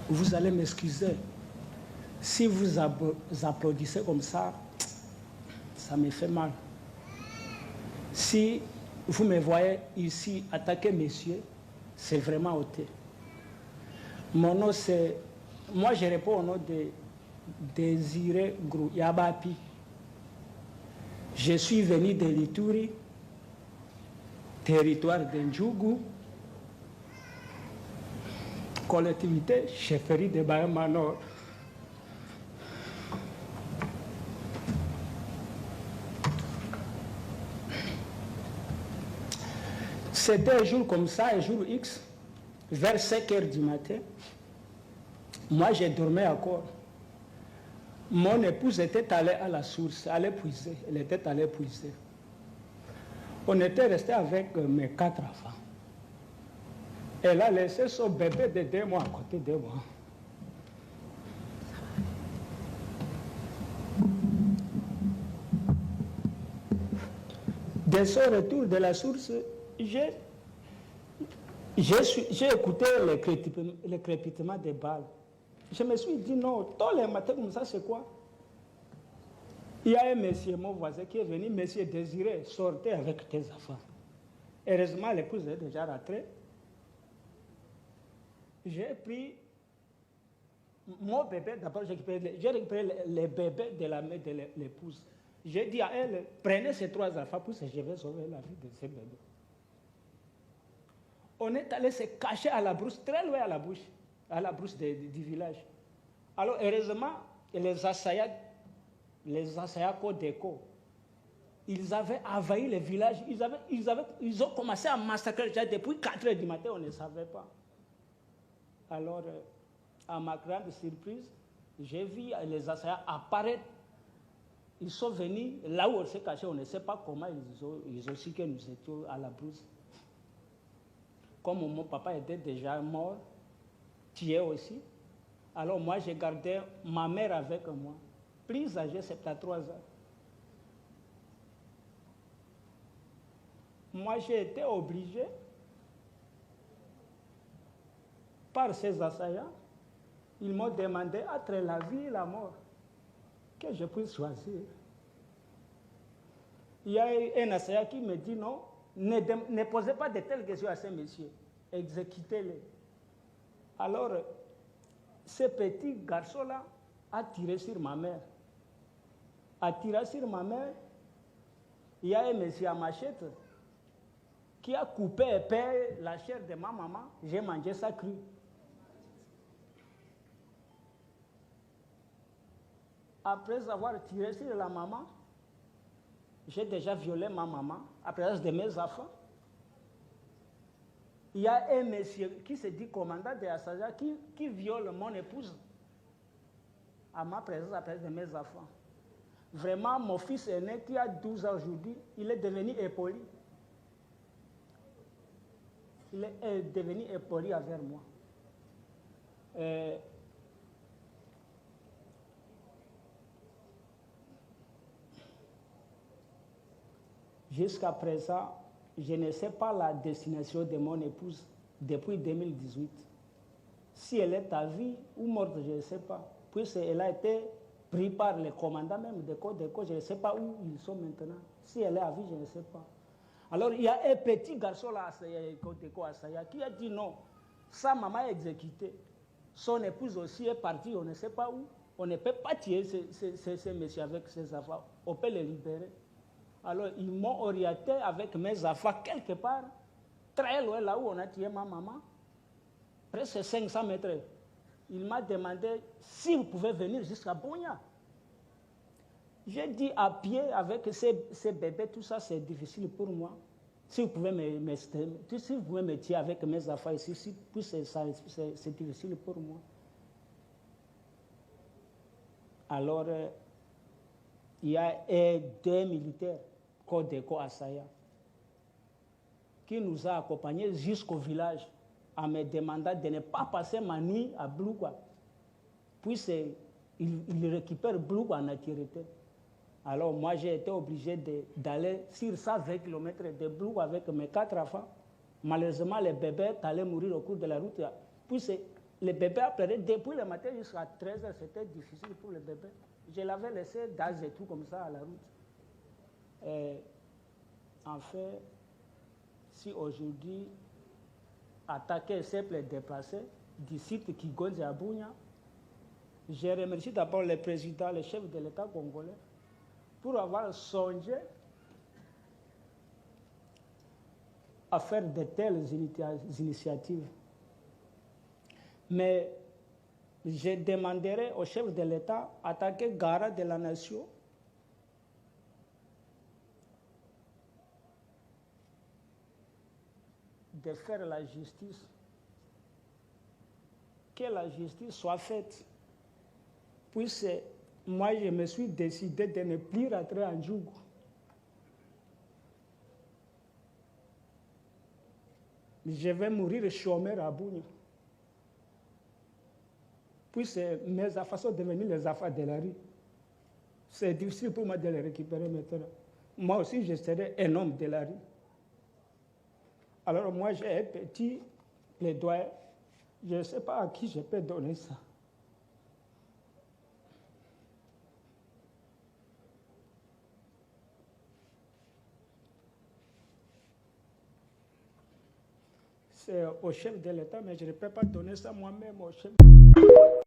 Vous allez m'excuser. Si vous applaudissez comme ça me fait mal. Si vous me voyez ici attaquer messieurs, c'est vraiment ôté. Mon nom c'est... Moi je réponds au nom de Désiré Grou Yabapi. Je suis venu de l'Ituri, territoire de Ndjougou, collectivité chefferie de Bahama Nord. C'était un jour comme ça, un jour X, vers 5 heures du matin. Moi, je dormais encore. Mon épouse était allée à la source, allait puiser. Elle était allée puiser. On était resté avec mes 4 enfants. Elle a laissé son bébé de 2 mois à côté de moi. Dès son retour de la source, j'ai écouté le crépitement des balles. Je me suis dit non, tous les matins comme ça, c'est quoi? Il y a un monsieur, mon voisin, qui est venu, monsieur Désiré, sortez avec tes enfants. Heureusement, l'épouse est déjà rentrée. J'ai pris mon bébé, d'abord j'ai récupéré les bébés de la mère de l'épouse. J'ai dit à elle, prenez ces 3 enfants pour que je vais sauver la vie de ces bébés. On est allé se cacher à la brousse, très loin à la brousse du village. Alors heureusement, les assaillants Codeco, ils avaient envahi le village, ils ont commencé à massacrer déjà depuis 4 heures du matin, on ne savait pas. Alors, à ma grande surprise, j'ai vu les assaillants apparaître. Ils sont venus là où on s'est caché, on ne sait pas comment ils ont su que nous étions à la brousse. Comme mon papa était déjà mort, tué aussi, alors moi j'ai gardé ma mère avec moi, plus âgée, 73 ans. Moi j'ai été obligé par ces assaillants, ils m'ont demandé entre la vie et la mort que je puisse choisir. Il y a un assaillant qui me dit non, ne posez pas de telles questions à ces messieurs, exécutez-les. Alors, ce petit garçon-là a tiré sur ma mère. A tiré sur ma mère, il y a un monsieur à machette qui a coupé et peint la chair de ma maman, j'ai mangé ça cru. Après avoir tiré sur la maman, j'ai déjà violé ma maman, à présence de mes enfants. Il y a un monsieur qui se dit commandant de Assaja qui viole mon épouse à ma présence, à présence de mes enfants. Vraiment, mon fils aîné qui a 12 ans aujourd'hui, il est devenu impoli. Il est devenu impoli envers moi. Jusqu'à présent, je ne sais pas la destination de mon épouse depuis 2018. Si elle est à vie ou morte, je ne sais pas. Puisqu'elle a été prise par les commandants même de Codeco, je ne sais pas où ils sont maintenant. Si elle est à vie, je ne sais pas. Alors, il y a un petit garçon là, Codeco Assaya, qui a dit non, sa maman est exécutée. Son épouse aussi est partie, on ne sait pas où. On ne peut pas tuer ces messieurs avec ses enfants. On peut les libérer. Alors, ils m'ont orienté avec mes enfants quelque part, très loin là où on a tué ma maman, presque 500 mètres. Il m'a demandé si vous pouvez venir jusqu'à Bonia. J'ai dit à pied avec ces bébés, tout ça c'est difficile pour moi. Si vous pouvez me tuer avec mes enfants ici, c'est difficile pour moi. Alors, il y a 2 militaires, Codeco Assaya, qui nous a accompagnés jusqu'au village en me demandant de ne pas passer ma nuit à Blougua. Puis ils récupèrent Blougua en entièreté. Alors moi j'ai été obligé d'aller sur 120 km de Blougua avec mes 4 enfants. Malheureusement les bébés allaient mourir au cours de la route. Puis Le bébé a pleuré depuis le matin jusqu'à 13h, c'était difficile pour le bébé. Je l'avais laissé gaz et tout comme ça à la route. Et en fait, si aujourd'hui, attaquer simple et déplacé du site qui gonze à Bounia, je remercie d'abord le président, le chef de l'État congolais, pour avoir songé à faire de telles initiatives. Mais je demanderai au chef de l'État, attaquer garant de la nation, de faire la justice, que la justice soit faite. Puisque moi, je me suis décidé de ne plus rentrer en Djougou. Je vais mourir chômeur à Bounia. Puisque mes affaires sont devenues les affaires de la rue. C'est difficile pour moi de les récupérer maintenant. Moi aussi, je serai un homme de la rue. Alors moi, j'ai un petit plaidoyer. Je ne sais pas à qui je peux donner ça. C'est au chef de l'État, mais je ne peux pas donner ça moi-même au chef.